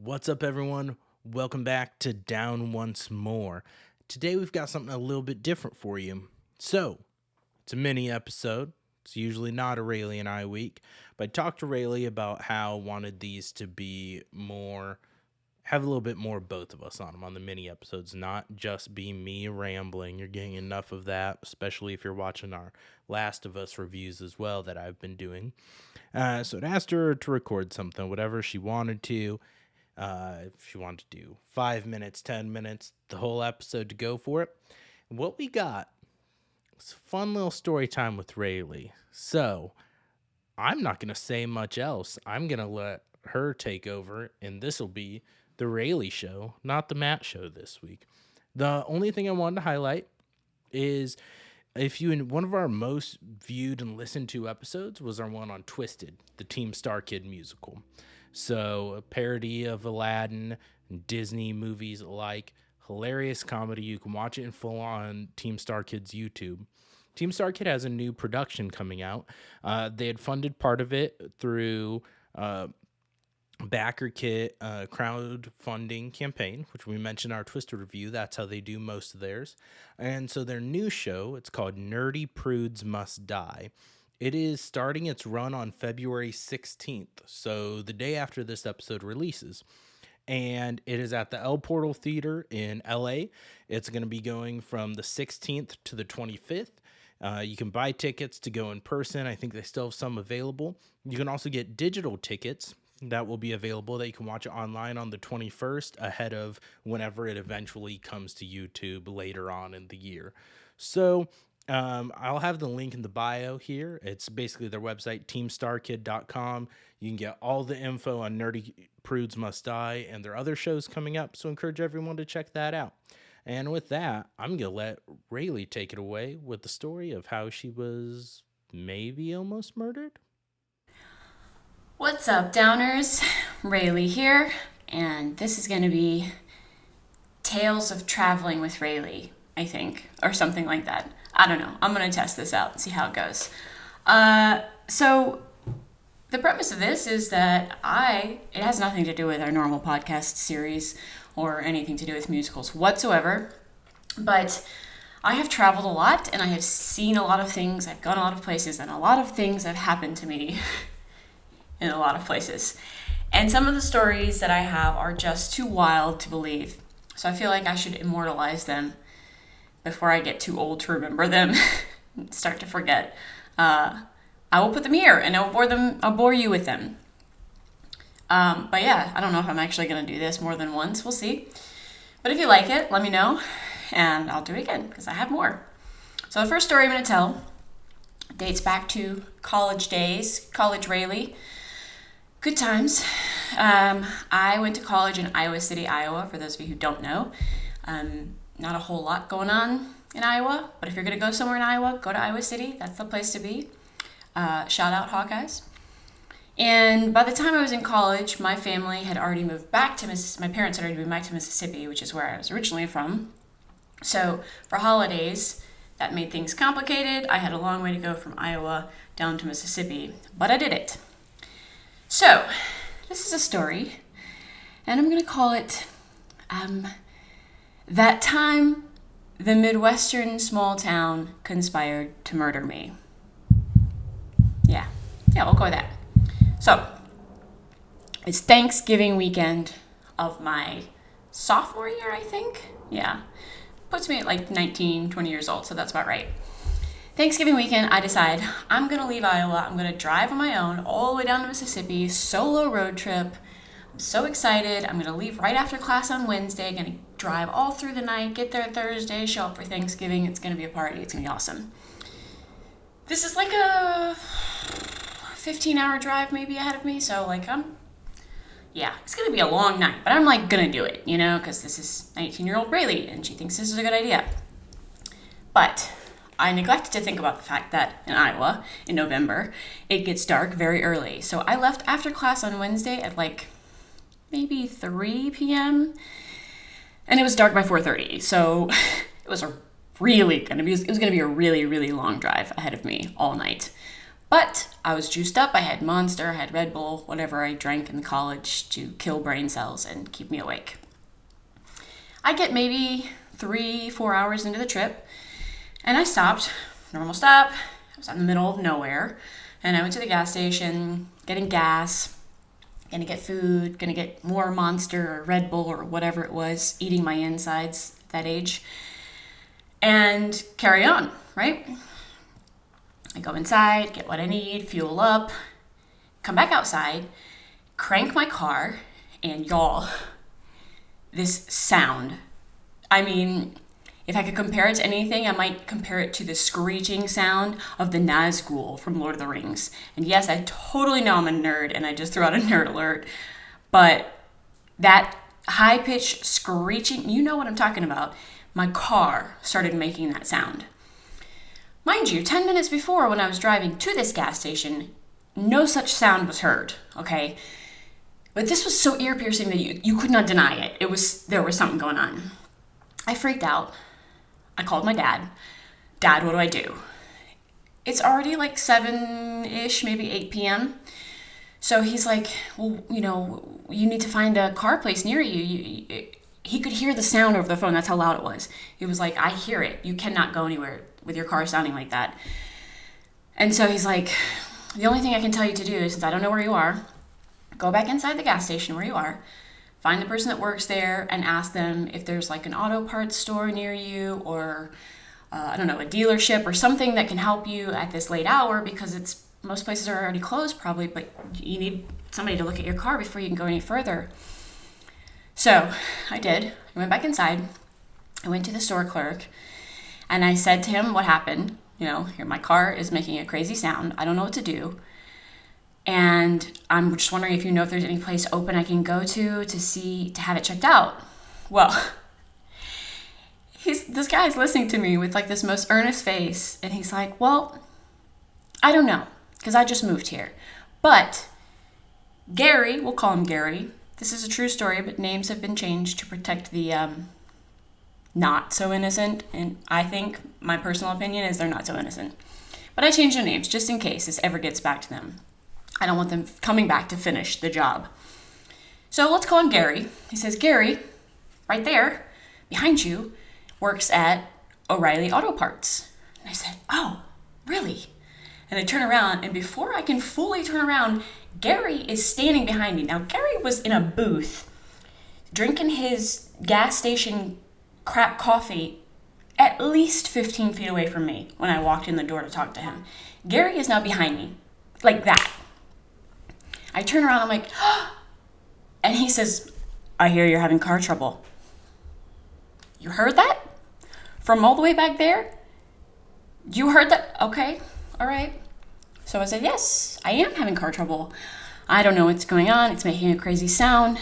What's up, everyone? Welcome back to Down Once More. Today we've got something a little bit different for you. So, it's a mini episode. It's usually not a Raley and I week, but I talked to Raley about how I wanted these to be have a little bit more of both of us on them on the mini episodes, not just be me rambling. You're getting enough of that, especially if you're watching our Last of Us reviews as well that I've been doing. So I asked her to record something, whatever she wanted to. If she wanted to do 5 minutes, 10 minutes, the whole episode to go for it. And what we got was a fun little story time with Raley. So I'm not going to say much else. I'm going to let her take over, and this will be the Raley Show, not the Matt Show this week. The only thing I wanted to highlight is one of our most viewed and listened to episodes was our one on Twisted, the Team StarKid musical. So a parody of Aladdin and Disney movies alike. Hilarious comedy. You can watch it in full on Team StarKid's YouTube. Team StarKid has a new production coming out. They had funded part of it through backer kit crowdfunding campaign, which we mentioned in our Twisted review. That's how they do most of theirs. And so their new show, it's called Nerdy Prudes Must Die. It is starting its run on February 16th, so the day after this episode releases. And it is at the El Portal Theater in LA. It's going to be going from the 16th to the 25th. You can buy tickets to go in person. I think they still have some available. You can also get digital tickets that will be available that you can watch it online on the 21st ahead of whenever it eventually comes to YouTube later on in the year. So I'll have the link in the bio here. It's basically their website, teamstarkid.com. You can get all the info on Nerdy Prudes Must Die and their other shows coming up, so I encourage everyone to check that out. And with that, I'm going to let Raley take it away with the story of how she was maybe almost murdered. What's up, Downers? Raley here, and this is going to be Tales of Traveling with Raley, I think, or something like that. I don't know. I'm going to test this out and see how it goes. So the premise of this is that it has nothing to do with our normal podcast series or anything to do with musicals whatsoever, but I have traveled a lot and I have seen a lot of things. I've gone a lot of places, and a lot of things have happened to me in a lot of places. And some of the stories that I have are just too wild to believe. So I feel like I should immortalize them before I get too old to remember them and start to forget. I will put them here and I'll bore you with them. But yeah, I don't know if I'm actually going to do this more than once. We'll see. But if you like it, let me know and I'll do it again because I have more. So the first story I'm going to tell dates back to college days, college Raley. Good times. I went to college in Iowa City, Iowa, for those of you who don't know. Not a whole lot going on in Iowa, but if you're going to go somewhere in Iowa, go to Iowa City. That's the place to be. Shout out Hawkeyes. And by the time I was in college, my family had already moved back to my parents had already moved back to Mississippi, which is where I was originally from. So for holidays, that made things complicated. I had a long way to go from Iowa down to Mississippi, but I did it. So this is a story, and I'm going to call it That Time the Midwestern Small Town Conspired to Murder Me. Yeah, we'll go with that. So, it's Thanksgiving weekend of my sophomore year, I think. Yeah, puts me at like 19, 20 years old, so that's about right. Thanksgiving weekend, I decide I'm going to leave Iowa. I'm going to drive on my own all the way down to Mississippi, solo road trip. I'm so excited. I'm going to leave right after class on Wednesday. Going to drive all through the night, get there Thursday, show up for Thanksgiving. It's going to be a party. It's going to be awesome. This is like a 15-hour drive maybe ahead of me. So it's going to be a long night. But I'm going to do it, because this is 19-year-old Raley and she thinks this is a good idea. But I neglected to think about the fact that in Iowa, in November, it gets dark very early. So I left after class on Wednesday at maybe 3 p.m. And it was dark by 4:30. So it was going to be a really, really long drive ahead of me all night. But I was juiced up. I had Monster, I had Red Bull, whatever I drank in college to kill brain cells and keep me awake. I get maybe 3-4 hours into the trip, and I stopped. Normal stop. I was in the middle of nowhere, and I went to the gas station, getting gas, gonna get food, gonna get more Monster or Red Bull or whatever it was, eating my insides at that age, and carry on, right? I go inside, get what I need, fuel up, come back outside, crank my car, and y'all, this sound. I mean, if I could compare it to anything, I might compare it to the screeching sound of the Nazgul from Lord of the Rings. And yes, I totally know I'm a nerd, and I just threw out a nerd alert, but that high-pitched screeching, you know what I'm talking about. My car started making that sound. Mind you, 10 minutes before, when I was driving to this gas station, no such sound was heard, okay? But this was so ear-piercing that you could not deny it. There was something going on. I freaked out. I called my dad. Dad, what do I do? It's already like 7-ish, maybe 8 p.m. So he's like, well, you need to find a car place near you. He could hear the sound over the phone. That's how loud it was. He was like, I hear it. You cannot go anywhere with your car sounding like that. And so he's like, the only thing I can tell you to do is, since I don't know where you are, go back inside the gas station where you are, find the person that works there and ask them if there's like an auto parts store near you or, I don't know, a dealership or something that can help you at this late hour, because most places are already closed probably, but you need somebody to look at your car before you can go any further. So I did. I went back inside. I went to the store clerk and I said to him what happened. Here, my car is making a crazy sound. I don't know what to do. And I'm just wondering if you know if there's any place open I can go to have it checked out. Well, this guy's listening to me with like this most earnest face. And he's like, well, I don't know, because I just moved here. But Gary, we'll call him Gary. This is a true story, but names have been changed to protect the not so innocent. And I think my personal opinion is they're not so innocent. But I changed their names just in case this ever gets back to them. I don't want them coming back to finish the job. So let's call him Gary. He says, Gary, right there, behind you, works at O'Reilly Auto Parts. And I said, oh, really? And I turn around, and before I can fully turn around, Gary is standing behind me. Now, Gary was in a booth drinking his gas station crap coffee at least 15 feet away from me when I walked in the door to talk to him. Gary is now behind me, like that. I turn around, I'm like, oh, and he says, I hear you're having car trouble. You heard that? From all the way back there? You heard that? Okay, all right. So I said, yes, I am having car trouble. I don't know what's going on. It's making a crazy sound.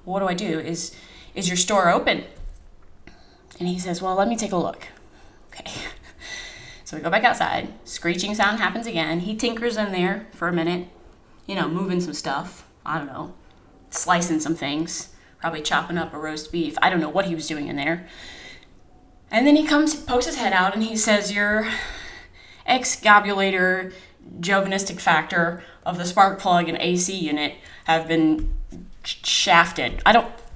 What do I do? Is your store open? And he says, well, let me take a look. Okay. So we go back outside. Screeching sound happens again. He tinkers in there for a minute, moving some stuff. I don't know, slicing some things, probably chopping up a roast beef. I don't know what he was doing in there. And then he pokes his head out, and he says, your excabulator chauvinistic factor of the spark plug and AC unit have been shafted.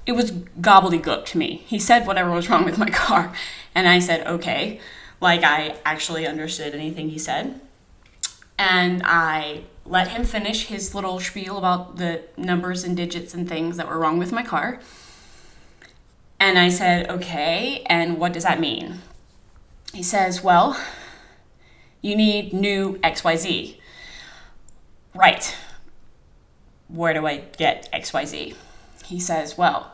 It was gobbledygook to me. He said whatever was wrong with my car. And I said, okay, like I actually understood anything he said. And I let him finish his little spiel about the numbers and digits and things that were wrong with my car. And I said, okay, and what does that mean? He says, well, you need new XYZ. Right. Where do I get XYZ? He says, well,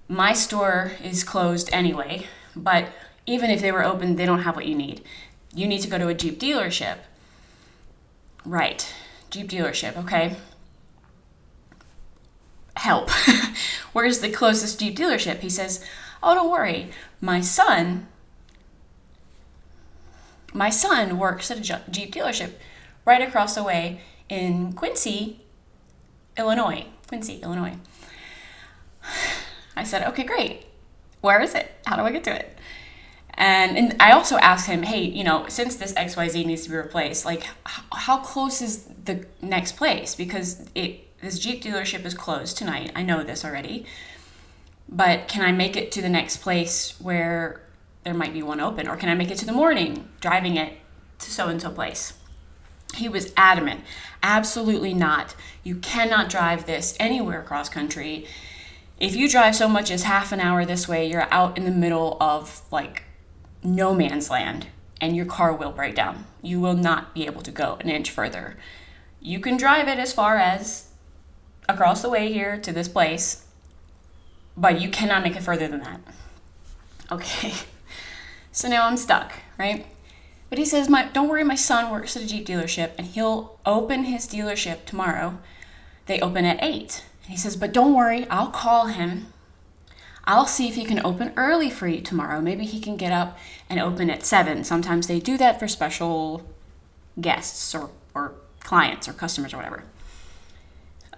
my store is closed anyway, but even if they were open, they don't have what you need. You need to go to a Jeep dealership. Right. Jeep dealership, okay. Help. Where's the closest Jeep dealership? He says, oh, don't worry. My son works at a Jeep dealership right across the way in Quincy, Illinois. I said, okay, great. Where is it? How do I get to it? And I also asked him, hey, since this XYZ needs to be replaced, like, how close is the next place? Because this Jeep dealership is closed tonight. I know this already. But can I make it to the next place where there might be one open? Or can I make it to the morning, driving it to so-and-so place? He was adamant. Absolutely not. You cannot drive this anywhere cross country. If you drive so much as half an hour this way, you're out in the middle of, like, no man's land, and your car will break down. You will not be able to go an inch further. You can drive it as far as across the way here to this place, but you cannot make it further than that. Okay, so now I'm stuck, right? But he says, don't worry, my son works at a Jeep dealership, and he'll open his dealership tomorrow. They open at 8. And he says, but don't worry, I'll call him. I'll see if he can open early for you tomorrow. Maybe he can get up and open at 7. Sometimes they do that for special guests or clients or customers or whatever.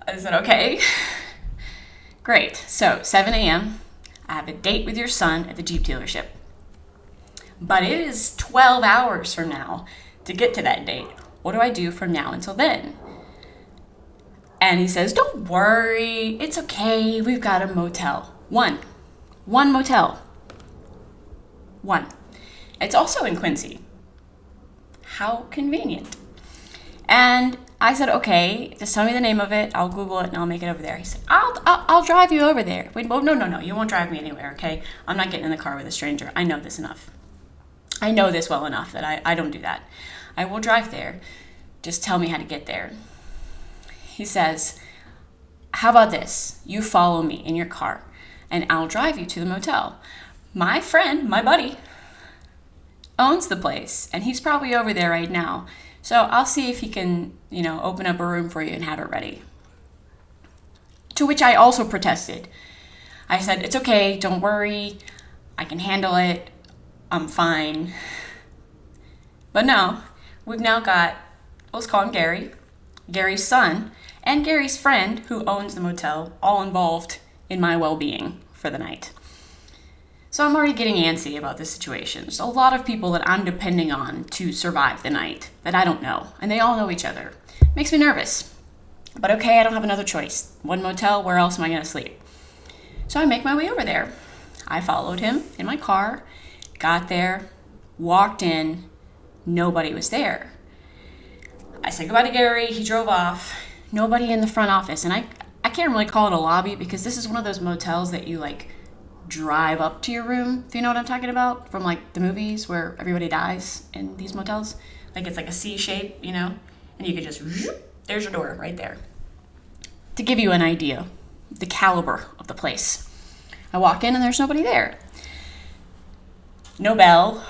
I said, okay, great. So 7 a.m., I have a date with your son at the Jeep dealership. But it is 12 hours from now to get to that date. What do I do from now until then? And he says, don't worry, it's okay. We've got a motel. One motel. One. It's also in Quincy. How convenient. And I said, okay, just tell me the name of it. I'll Google it and I'll make it over there. He said, I'll drive you over there. Wait, no, you won't drive me anywhere, okay? I'm not getting in the car with a stranger. I know this enough. I know this well enough that I don't do that. I will drive there. Just tell me how to get there. He says, how about this? You follow me in your car and I'll drive you to the motel. My friend, my buddy, owns the place and he's probably over there right now. So I'll see if he can, open up a room for you and have it ready. To which I also protested. I said, it's okay, don't worry, I can handle it, I'm fine. But no, we've now got, let's call him Gary, Gary's son, and Gary's friend who owns the motel, all involved in my well-being for the night. So I'm already getting antsy about this situation. There's a lot of people that I'm depending on to survive the night that I don't know, and they all know each other. Makes me nervous. But okay, I don't have another choice. One motel, where else am I going to sleep? So I make my way over there. I followed him in my car, got there, walked in, nobody was there. I said goodbye to Gary, he drove off, nobody in the front office. And I can't really call it a lobby because this is one of those motels that you drive up to your room, if you know what I'm talking about, from the movies where everybody dies in these motels. It's like a C shape, and you could just, there's your door right there. To give you an idea, the caliber of the place. I walk in and there's nobody there. No bell,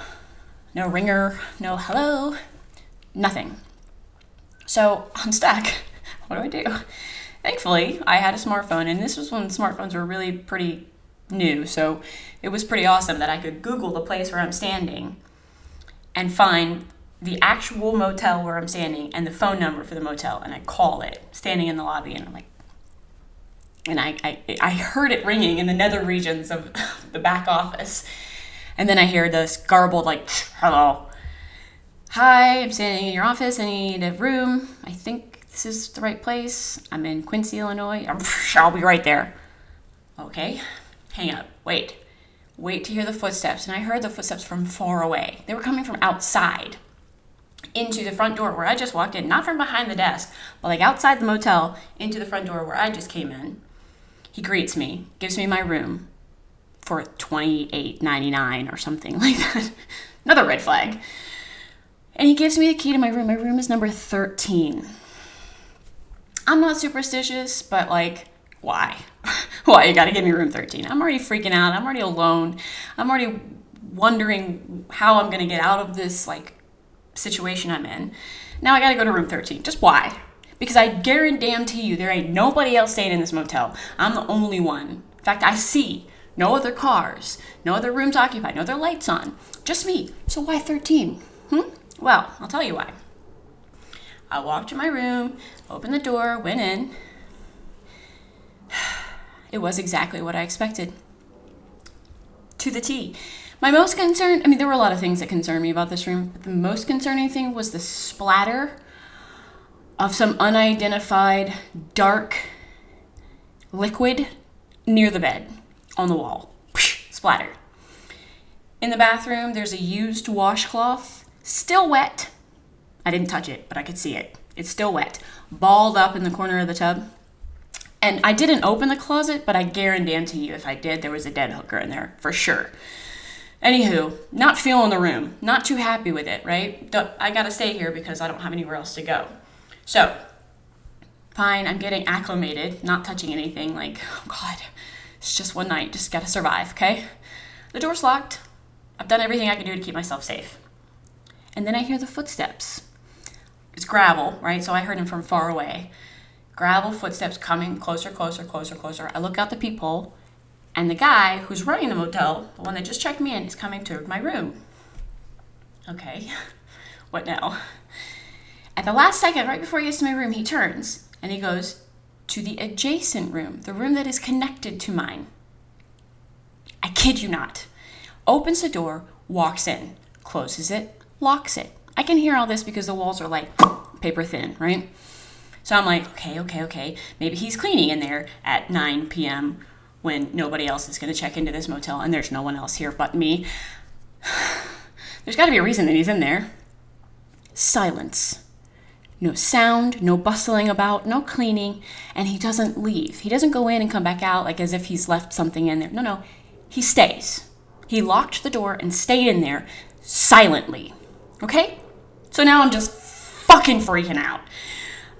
no ringer, no hello, nothing. So I'm stuck. What do I do? Thankfully, I had a smartphone, and this was when smartphones were really pretty new, so it was pretty awesome that I could Google the place where I'm standing and find the actual motel where I'm standing and the phone number for the motel, and I call it, standing in the lobby, and I'm like, and I heard it ringing in the nether regions of the back office, and then I hear this garbled, hello. Hi, I'm standing in your office, I need a room, I think this is the right place, I'm in Quincy, Illinois, I'll be right there. Okay. Hang up. Wait to hear the footsteps. And I heard the footsteps from far away. They were coming from outside into the front door where I just walked in. Not from behind the desk, but outside the motel into the front door where I just came in. He greets me, gives me my room for $28.99 or something like that. Another red flag. And he gives me the key to my room. My room is number 13. I'm not superstitious, but why? Why you gotta give me room 13? I'm already freaking out. I'm already alone. I'm already wondering how I'm gonna get out of this situation I'm in. Now I gotta go to room 13. Just why? Because I guarantee you there ain't nobody else staying in this motel. I'm the only one. In fact, I see no other cars, no other rooms occupied, no other lights on. Just me. So why 13? Well, I'll tell you why. I walked to my room, opened the door, went in. It was exactly what I expected. To the T. My most concerned, there were a lot of things that concerned me about this room, but the most concerning thing was the splatter of some unidentified dark liquid near the bed on the wall. Splattered. In the bathroom, there's a used washcloth, still wet. I didn't touch it, but I could see it. It's still wet. Balled up in the corner of the tub. And I didn't open the closet, but I guarantee you if I did, there was a dead hooker in there, for sure. Anywho, not feeling the room. Not too happy with it, right? I gotta stay here because I don't have anywhere else to go. So, fine, I'm getting acclimated, not touching anything, like, oh God, it's just one night, just gotta survive, okay? The door's locked. I've done everything I can do to keep myself safe. And then I hear the footsteps. It's gravel, right? So I heard him from far away. Gravel footsteps coming closer, closer, closer, closer. I look out the peephole, and the guy who's running the motel, the one that just checked me in, is coming toward my room. Okay, what now? At the last second, right before he gets to my room, he turns, and he goes to the adjacent room, the room that is connected to mine. I kid you not. Opens the door, walks in, closes it, locks it. I can hear all this because the walls are like paper thin, right? So I'm like, okay. Maybe he's cleaning in there at 9 p.m. when nobody else is going to check into this motel and there's no one else here but me. There's got to be a reason that he's in there. Silence. No sound, no bustling about, no cleaning, and he doesn't leave. He doesn't go in and come back out like as if he's left something in there. No, he stays. He locked the door and stayed in there silently. Okay? So now I'm just fucking freaking out.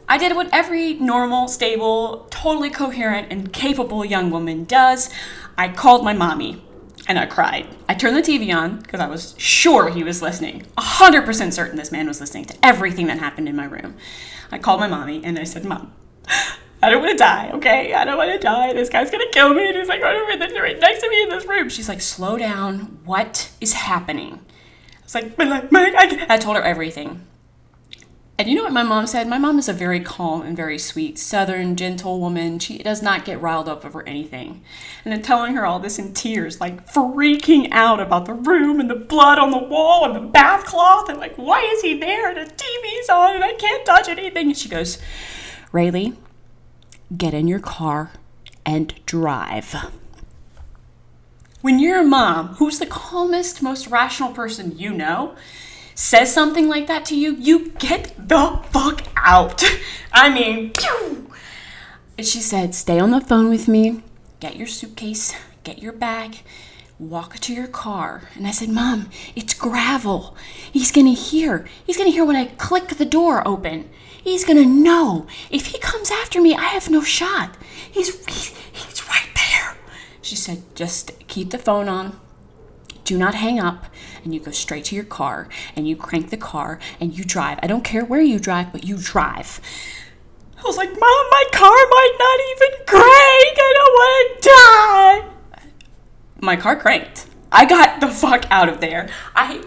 I did what every normal, stable, totally coherent, and capable young woman does. I called my mommy, and I cried. I turned the TV on, because I was sure he was listening. 100% certain this man was listening to everything that happened in my room. I called my mommy, and I said, Mom, I don't want to die, okay? I don't want to die. This guy's going to kill me, and he's like right next to me in this room. She's like, slow down. What is happening? I was like, I told her everything. And you know what my mom said? My mom is a very calm and very sweet, southern, gentle woman. She does not get riled up over anything. And then telling her all this in tears, like freaking out about the room and the blood on the wall and the bath cloth. And like, why is he there? And the TV's on and I can't touch anything. And she goes, Raley, get in your car and drive. When your mom, who's the calmest, most rational person you know, says something like that to you, you get the fuck out. I mean, pew! And she said, stay on the phone with me, get your suitcase, get your bag, walk to your car. And I said, Mom, it's gravel. He's gonna hear when I click the door open. He's gonna know. If he comes after me, I have no shot. He's right there. She said, just keep the phone on. Do not hang up, and you go straight to your car, and you crank the car, and you drive. I don't care where you drive, but you drive. I was like, Mom, my car might not even crank. I don't want to die. My car cranked. I got the fuck out of there. I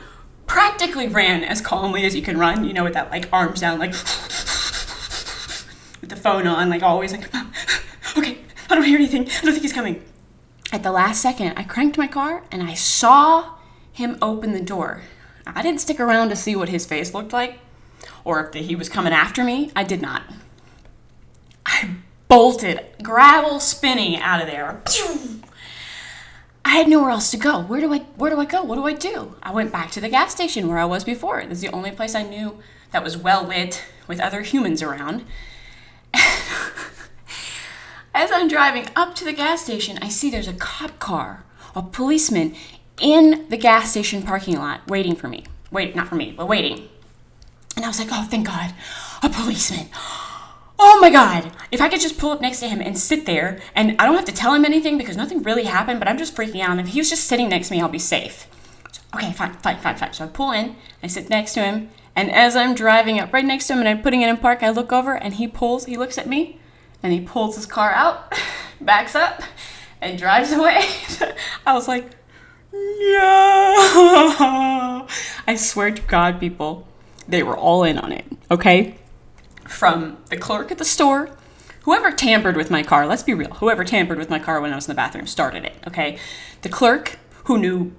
practically ran as calmly as you can run, with that, like, arms down, like, with the phone on, like, always, like, Mom, okay, I don't hear anything. I don't think he's coming. At the last second, I cranked my car, and I saw him open the door. I didn't stick around to see what his face looked like, or if he was coming after me. I did not. I bolted, gravel spinning out of there. I had nowhere else to go. Where do I go? What do I do? I went back to the gas station where I was before. This is the only place I knew that was well lit with other humans around. As I'm driving up to the gas station, I see there's a cop car, a policeman in the gas station parking lot waiting for me. Not for me, but waiting. And I was like, oh, thank God, a policeman. Oh my God, if I could just pull up next to him and sit there, and I don't have to tell him anything because nothing really happened, but I'm just freaking out. And if he was just sitting next to me, I'll be safe. So, okay, fine. So I pull in, I sit next to him, and as I'm driving up right next to him and I'm putting it in park, I look over and he looks at me, and he pulls his car out, backs up, and drives away. I was like, no. I swear to God, people, they were all in on it, okay? From the clerk at the store, whoever tampered with my car, let's be real, whoever tampered with my car when I was in the bathroom started it, okay? The clerk, who knew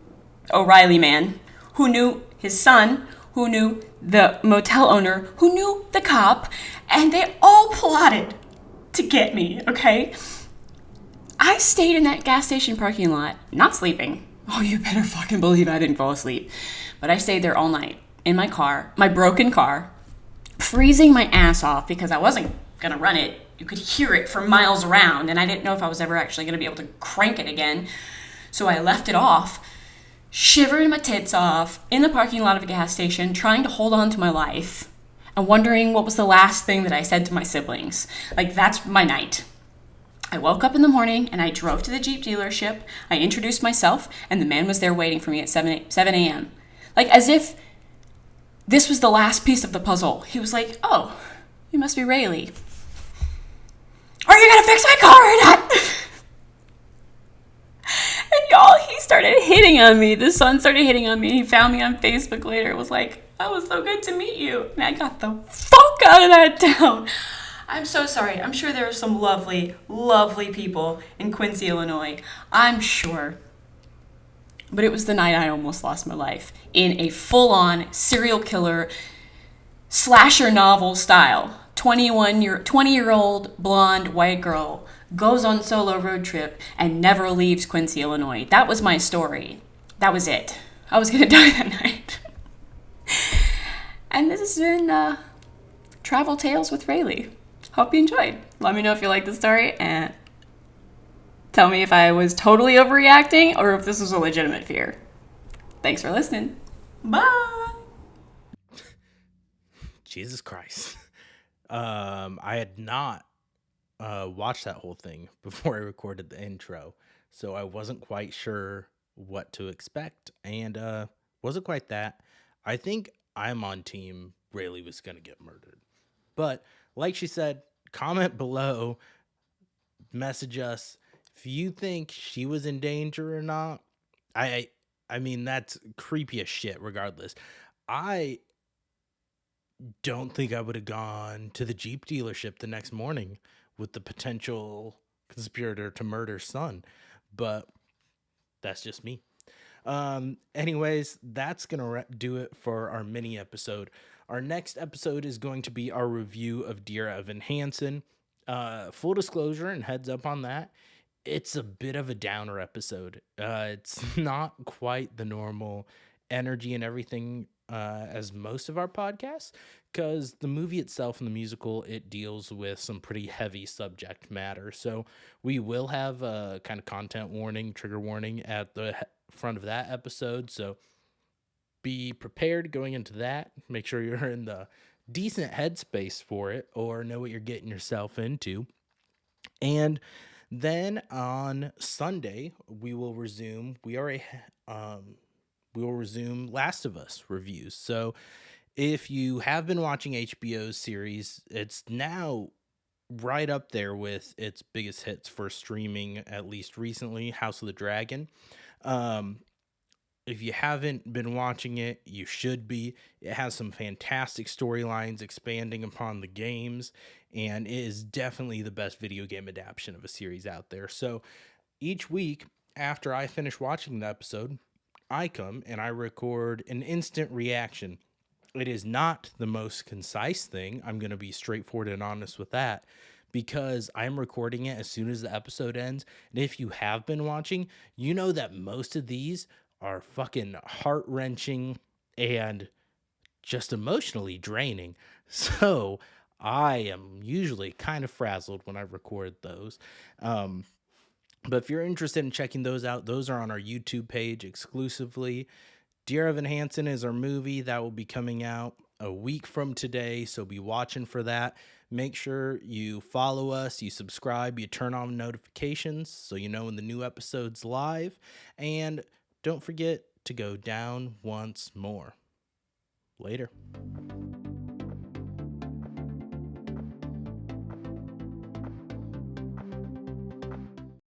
O'Reilly man, who knew his son, who knew the motel owner, who knew the cop, and they all plotted to get me, okay? I stayed in that gas station parking lot, not sleeping. Oh, you better fucking believe I didn't fall asleep. But I stayed there all night in my car, my broken car, freezing my ass off because I wasn't gonna run it. You could hear it for miles around, and I didn't know if I was ever actually gonna be able to crank it again. So I left it off, shivering my tits off in the parking lot of a gas station, trying to hold on to my life, and wondering what was the last thing that I said to my siblings. Like, that's my night. I woke up in the morning and I drove to the Jeep dealership. I introduced myself, and the man was there waiting for me at 7 a.m. Like, as if this was the last piece of the puzzle. He was like, "Oh, you must be Raley. Are you gonna fix my car or not?" And y'all, he started hitting on me. The son started hitting on me. He found me on Facebook later. It was like, "Oh, it was so good to meet you." And I got the fuck out of that town. I'm so sorry. I'm sure there are some lovely, lovely people in Quincy, Illinois. I'm sure. But it was the night I almost lost my life in a full-on serial killer slasher novel style. 20-year-old blonde white girl goes on solo road trip and never leaves Quincy, Illinois. That was my story. That was it. I was gonna die that night. And this has been Travel Tales with Raley. Hope you enjoyed. Let me know if you like the story, and tell me if I was totally overreacting or if this was a legitimate fear. Thanks for listening. Bye. Jesus Christ. I had not watched that whole thing before I recorded the intro, so I wasn't quite sure what to expect, and wasn't quite that. I think I'm on team Rayleigh was gonna get murdered. But like she said, comment below, message us if you think she was in danger or not. I mean, that's creepy as shit regardless. I don't think I would have gone to the Jeep dealership the next morning with the potential conspirator to murder son, but that's just me. Anyways, that's gonna do it for our mini episode. Our next episode is going to be our review of Dear Evan Hansen. Full disclosure and heads up on that, it's a bit of a downer episode. It's not quite the normal energy and everything as most of our podcasts, because the movie itself and the musical, it deals with some pretty heavy subject matter. So we will have a kind of content warning, trigger warning at the front of that episode. So be prepared going into that. Make sure you're in the decent headspace for it or know what you're getting yourself into. And then on Sunday, we will resume. We will resume Last of Us reviews. So if you have been watching HBO's series, it's now right up there with its biggest hits for streaming, at least recently, House of the Dragon. If you haven't been watching it, you should be. It has some fantastic storylines expanding upon the games, and it is definitely the best video game adaptation of a series out there. So each week after I finish watching the episode, I come and I record an instant reaction. It is not the most concise thing. I'm going to be straightforward and honest with that, because I'm recording it as soon as the episode ends. And if you have been watching, you know that most of these are fucking heart-wrenching and just emotionally draining. So I am usually kind of frazzled when I record those. But if you're interested in checking those out, those are on our YouTube page exclusively. Dear Evan Hansen is our movie that will be coming out a week from today, so be watching for that. Make sure you follow us, you subscribe, you turn on notifications so you know when the new episode's live, and don't forget to go down once more. Later.